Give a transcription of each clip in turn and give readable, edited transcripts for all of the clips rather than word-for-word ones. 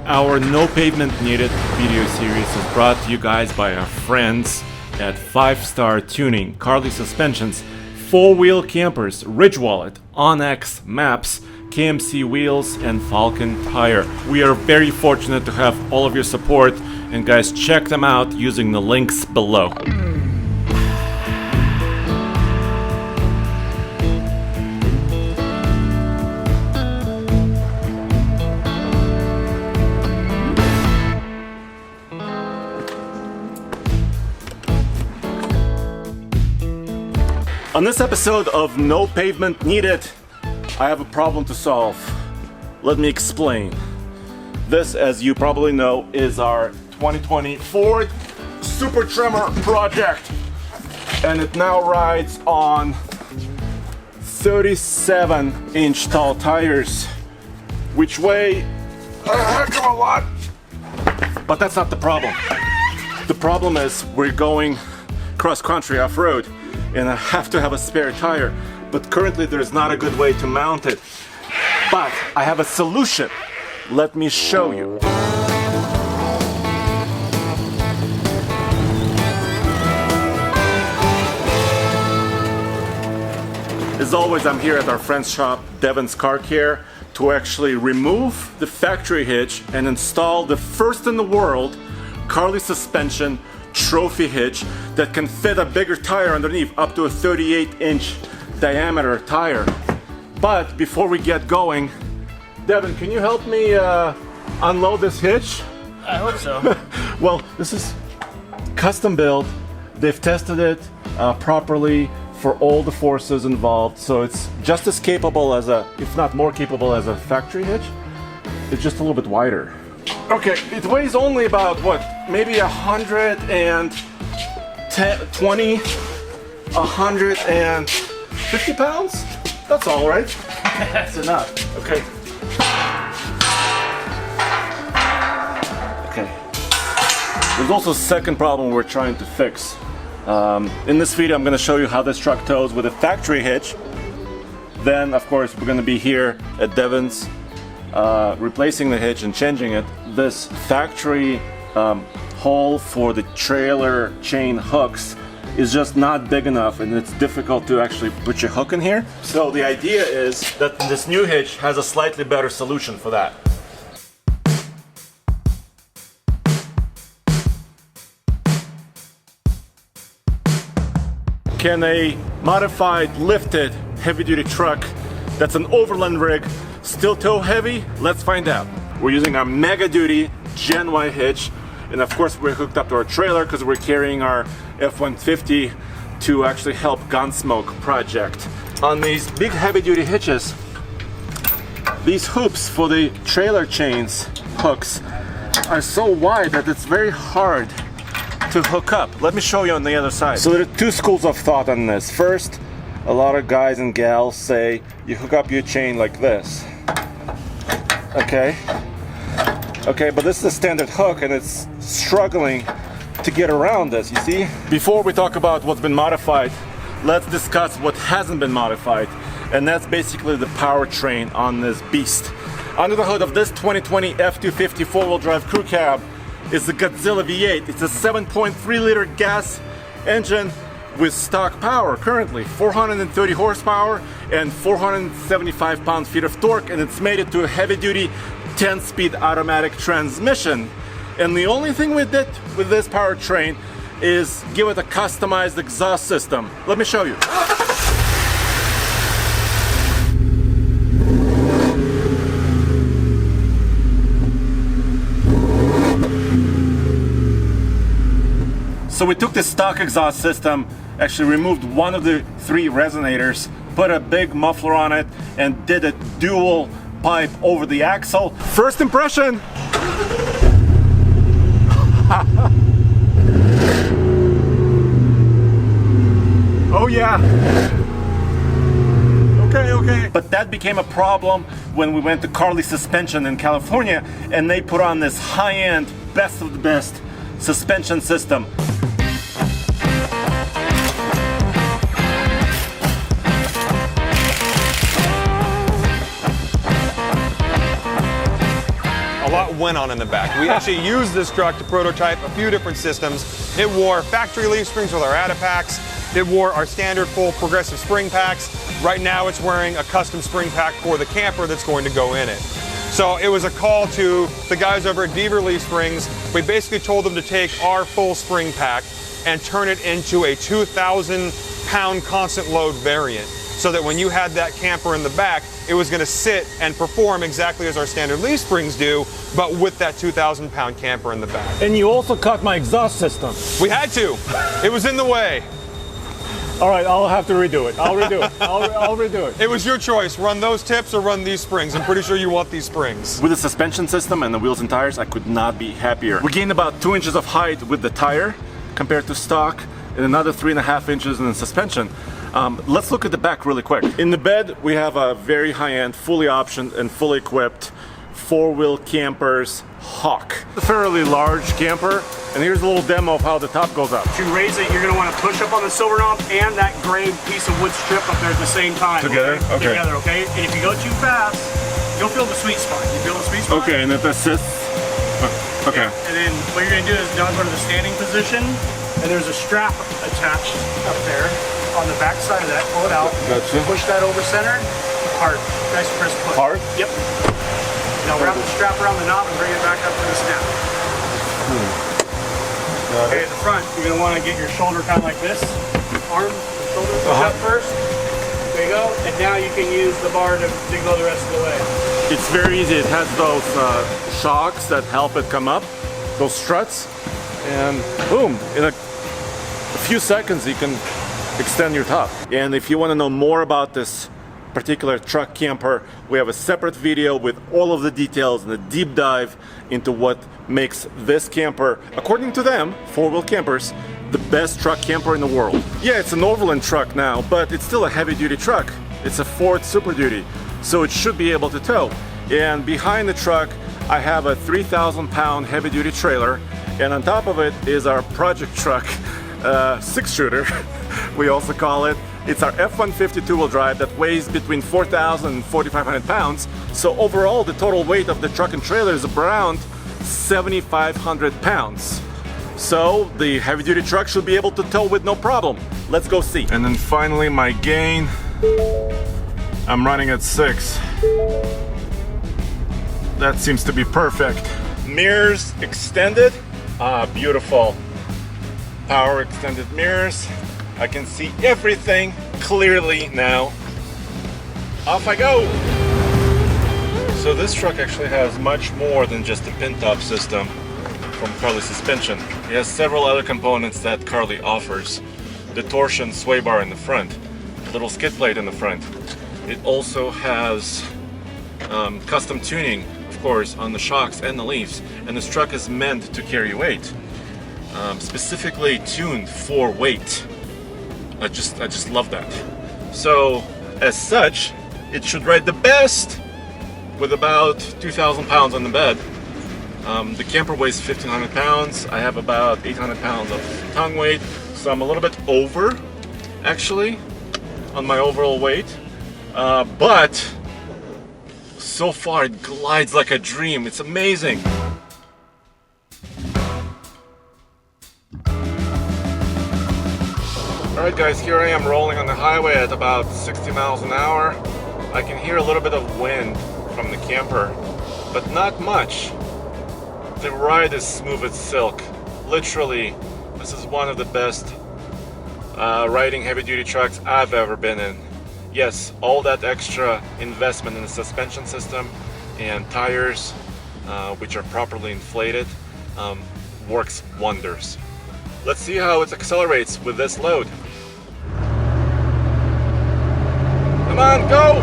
Our No Pavement Needed video series is brought to you guys by our friends at 5 Star Tuning, Carly Suspensions, 4-Wheel Campers, Ridge Wallet, Onyx Maps, KMC Wheels, and Falcon Tire. We are very fortunate to have all of your support, and guys, check them out using the links below. On this episode of No Pavement Needed, I have a problem to solve. Let me explain. This, as you probably know, is our 2020 Ford Super Trimmer project. And it now rides on 37-inch tall tires, which weigh a heck of a lot. But that's not the problem. The problem is we're going cross-country off-road, and I have to have a spare tire, but currently there's not a good way to mount it. But I have a solution. Let me show you. As always, I'm here at our friend's shop, Devon's Car Care, to actually remove the factory hitch and install the first in the world Carly suspension trophy hitch that can fit a bigger tire underneath, up to a 38-inch diameter tire. But before we get going, Devon, can you help me unload this hitch? I hope so. Well, this is custom built. They've tested it properly for all the forces involved, so it's just as capable as if not more capable as a factory hitch. It's just a little bit wider. Okay, it weighs only about, what, maybe 120, 150 pounds? That's all right. That's enough. Okay. Okay. There's also a second problem we're trying to fix. In this video, I'm going to show you how this truck tows with a factory hitch. Then, of course, we're going to be here at Devon's, replacing the hitch and changing it. This factory hole for the trailer chain hooks is just not big enough, and it's difficult to actually put your hook in here. So the idea is that this new hitch has a slightly better solution for that. Can a modified lifted heavy-duty truck that's an overland rig still tow heavy? Let's find out. We're using our mega duty Gen Y hitch, and of course we're hooked up to our trailer because we're carrying our F-150 to actually help Gunsmoke project. On these big heavy-duty hitches, these hoops for the trailer chains hooks are so wide that it's very hard to hook up. Let me show you on the other side. So there are two schools of thought on this. First, a lot of guys and gals say you hook up your chain like this. Okay, but this is a standard hook and it's struggling to get around this, you see? Before we talk about what's been modified, let's discuss what hasn't been modified, and that's basically the powertrain on this beast. Under the hood of this 2020 F-250 4-wheel drive crew cab is the Godzilla V8. It's a 7.3 liter gas engine with stock power currently, 430 horsepower and 475 pound-feet of torque, and it's made it to a heavy-duty 10-speed automatic transmission. And the only thing we did with this powertrain is give it a customized exhaust system. Let me show you. So we took the stock exhaust system, actually removed one of the 3 resonators, put a big muffler on it, and did a dual pipe over the axle. First impression! Oh yeah! Okay. But that became a problem when we went to Carly Suspension in California, and they put on this high-end, best of the best suspension system. went on in the back. We actually used this truck to prototype a few different systems. It wore factory leaf springs with our Adapacks. It wore our standard full progressive spring packs. Right now it's wearing a custom spring pack for the camper that's going to go in it. So it was a call to the guys over at Beaver Leaf Springs. We basically told them to take our full spring pack and turn it into a 2,000-pound constant load variant, so that when you had that camper in the back, it was going to sit and perform exactly as our standard leaf springs do, but with that 2,000-pound camper in the back. And you also cut my exhaust system. We had to. It was in the way. All right, I'll have to redo it. I'll redo it. I'll redo it. It was your choice. Run those tips or run these springs. I'm pretty sure you want these springs. With the suspension system and the wheels and tires, I could not be happier. We gained about 2 inches of height with the tire compared to stock, and another 3.5 inches in the suspension. Let's look at the back really quick. In the bed, we have a very high-end, fully optioned and fully equipped 4-wheel camper's Hawk. A fairly large camper, and here's a little demo of how the top goes up. To raise it, you're going to want to push up on the silver knob and that gray piece of wood strip up there at the same time. Together? Okay. Together, okay? And if you go too fast, you'll feel the sweet spot. You feel the sweet spot? Okay, and it assists. Okay. And then what you're going to do is now go to the standing position, and there's a strap attached up there on the back side of that. Pull it out. Gotcha. Push that over center. Hard. Nice press push. Hard? Yep. Now wrap the strap around the knob and bring it back up to the snap. Okay, at the front, you're going to want to get your shoulder kind of like this. Arm, shoulder, push up first. There you go. And now you can use the bar to go the rest of the way. It's very easy. It has those shocks that help it come up, those struts, and boom, in a few seconds you can extend your top. And if you want to know more about this particular truck camper, we have a separate video with all of the details and a deep dive into what makes this camper, according to them, 4-wheel campers, the best truck camper in the world. Yeah, it's an overland truck now, but it's still a heavy-duty truck. It's a Ford Super Duty, so it should be able to tow. And behind the truck, I have a 3,000-pound heavy-duty trailer, and on top of it is our project truck, 6-shooter, we also call it. It's our F-150 two-wheel drive that weighs between 4,000 and 4,500 pounds. So overall, the total weight of the truck and trailer is around 7,500 pounds. So the heavy-duty truck should be able to tow with no problem. Let's go see. And then finally, my gain. I'm running at 6. That seems to be perfect. Mirrors extended. Ah, beautiful. Power extended mirrors. I can see everything clearly now. Off I go! So this truck actually has much more than just a pin-top system from Carli Suspension. It has several other components that Carli offers. The torsion sway bar in the front, a little skid plate in the front. It also has custom tuning, of course, on the shocks and the leaves. And this truck is meant to carry weight, specifically tuned for weight. I just love that. So as such, it should ride the best with about 2,000 pounds on the bed. The camper weighs 1,500 pounds. I have about 800 pounds of tongue weight, so I'm a little bit over, actually, on my overall weight. But so far it glides like a dream. It's amazing. Alright guys, here I am rolling on the highway at about 60 miles an hour. I can hear a little bit of wind from the camper, but not much. The ride is smooth as silk. Literally, this is one of the best riding heavy-duty trucks I've ever been in. Yes, all that extra investment in the suspension system and tires, which are properly inflated, works wonders. Let's see how it accelerates with this load. Come on, go!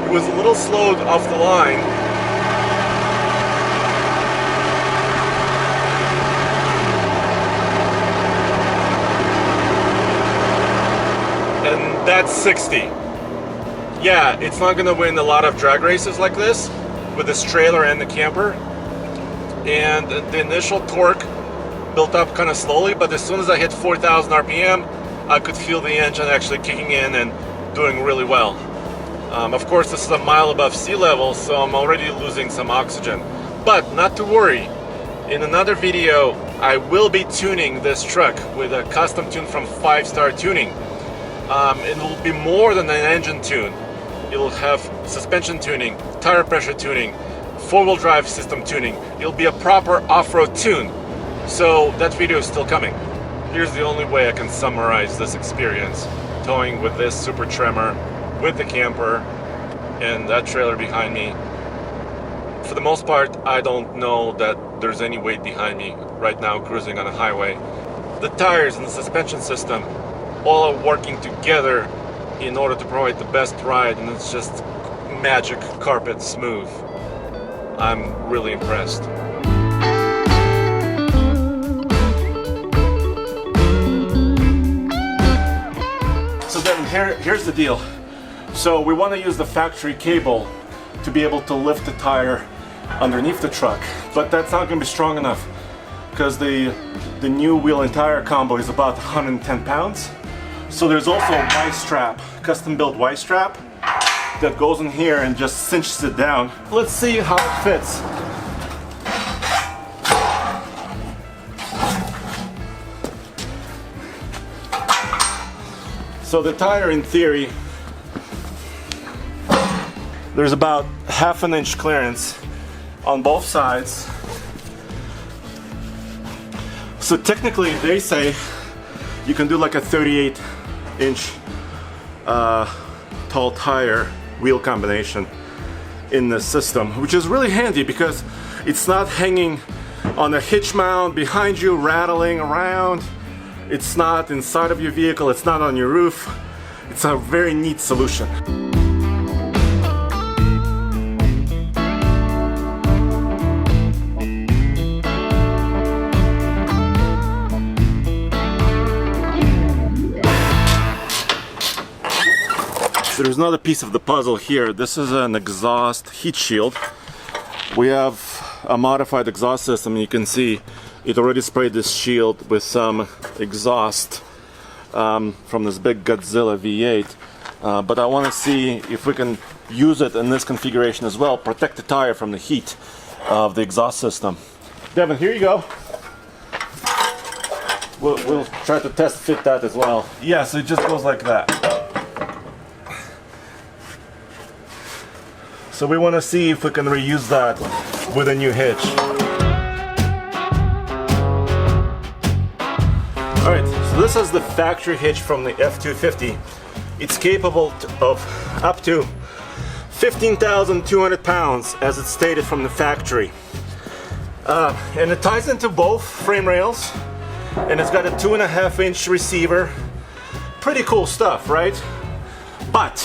It was a little slowed off the line. And that's 60. Yeah, it's not gonna win a lot of drag races like this with this trailer and the camper. And the initial torque built up kind of slowly, but as soon as I hit 4,000 RPM, I could feel the engine actually kicking in and doing really well. Of course, this is a mile above sea level, so I'm already losing some oxygen. But not to worry, in another video, I will be tuning this truck with a custom tune from 5-Star Tuning. It will be more than an engine tune. It will have suspension tuning, tire pressure tuning, four-wheel drive system tuning. It'll be a proper off-road tune. So that video is still coming. Here's the only way I can summarize this experience. Towing with this super tremor, with the camper, and that trailer behind me. For the most part, I don't know that there's any weight behind me right now cruising on a highway. The tires and the suspension system all are working together in order to provide the best ride, and it's just magic carpet smooth. I'm really impressed. So then here's the deal. So we want to use the factory cable to be able to lift the tire underneath the truck, but that's not going to be strong enough because the new wheel and tire combo is about 110 pounds. So there's also a Y-strap, custom built Y-strap that goes in here and just cinches it down. Let's see how it fits. So the tire, in theory, there's about ½ an inch clearance on both sides. So technically they say you can do like a 38-inch tall tire wheel combination in the system, which is really handy because it's not hanging on a hitch mount behind you rattling around. It's not inside of your vehicle, it's not on your roof. It's a very neat solution. So there's another piece of the puzzle here. This is an exhaust heat shield. We have a modified exhaust system. You can see it already sprayed this shield with some exhaust from this big Godzilla V8. But I want to see if we can use it in this configuration as well, protect the tire from the heat of the exhaust system. Devin, here you go. We'll try to test fit that as well. Yeah, so it just goes like that. So we want to see if we can reuse that with a new hitch. Alright, so this is the factory hitch from the F250. It's capable of up to 15,200 pounds, as it's stated from the factory. And it ties into both frame rails, and it's got a 2.5-inch receiver. Pretty cool stuff, right? But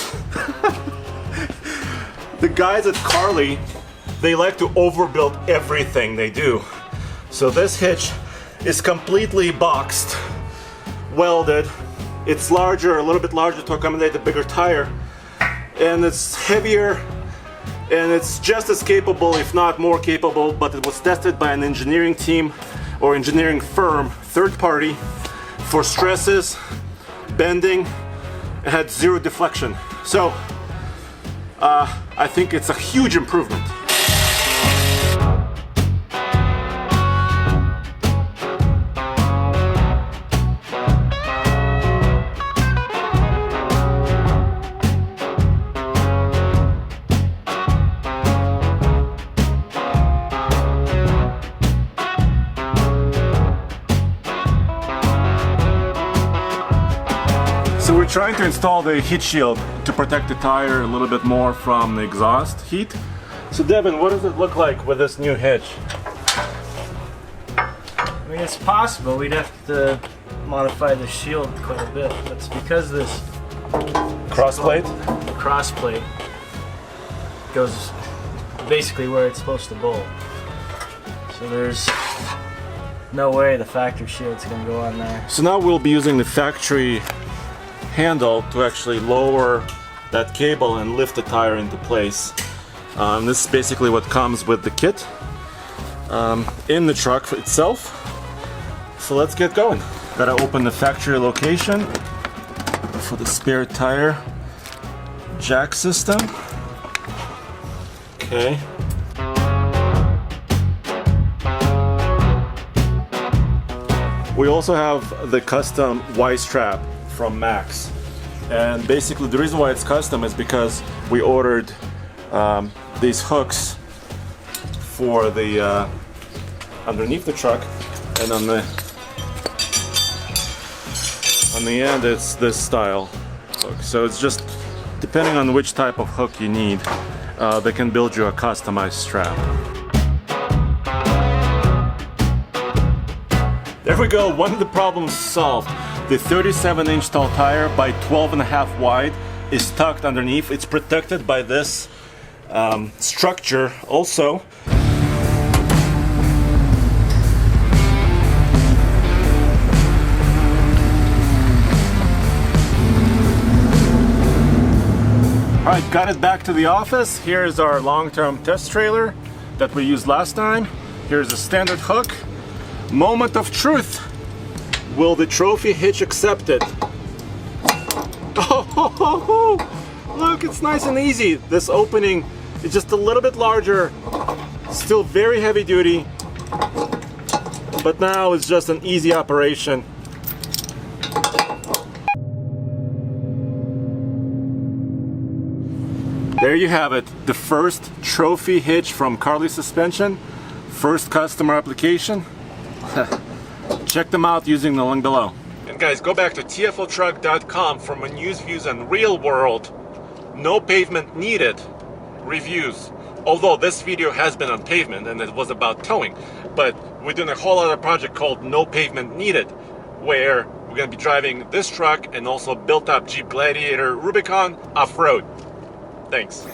the guys at Carly, they like to overbuild everything they do. So this hitch is completely boxed, welded. It's larger, a little bit larger to accommodate a bigger tire, and it's heavier, and it's just as capable, if not more capable, but it was tested by an engineering team or engineering firm, third party, for stresses, bending. It had zero deflection. So I think it's a huge improvement. So we're trying to install the heat shield to protect the tire a little bit more from the exhaust heat. So Devin, what does it look like with this new hitch? I mean, it's possible. We'd have to modify the shield quite a bit. That's because this Crossplate? crossplate goes basically where it's supposed to bolt. So there's no way the factory shield's gonna go on there. So now we'll be using the factory handle to actually lower that cable and lift the tire into place. This is basically what comes with the kit in the truck itself. So let's get going. Gotta open the factory location for the spare tire. jack system. Okay. We also have the custom Y strap from Max. And basically the reason why it's custom is because we ordered these hooks for the underneath the truck, and on the end it's this style hook. So it's just depending on which type of hook you need, they can build you a customized strap. There we go, one of the problems solved. The 37-inch tall tire by 12.5 wide is tucked underneath. It's protected by this structure also. Alright, got it back to the office. Here's our long-term test trailer that we used last time. Here's a standard hook. Moment of truth. Will the trophy hitch accept it? Oh, look, it's nice and easy. This opening is just a little bit larger, still very heavy duty, but now it's just an easy operation. There you have it, the first trophy hitch from Carly Suspension, first customer application. Check them out using the link below. And guys, go back to tfltruck.com for my news, views, and real world, no pavement needed reviews. Although this video has been on pavement and it was about towing, but we're doing a whole other project called No Pavement Needed, where we're going to be driving this truck and also built up Jeep Gladiator Rubicon off-road. Thanks.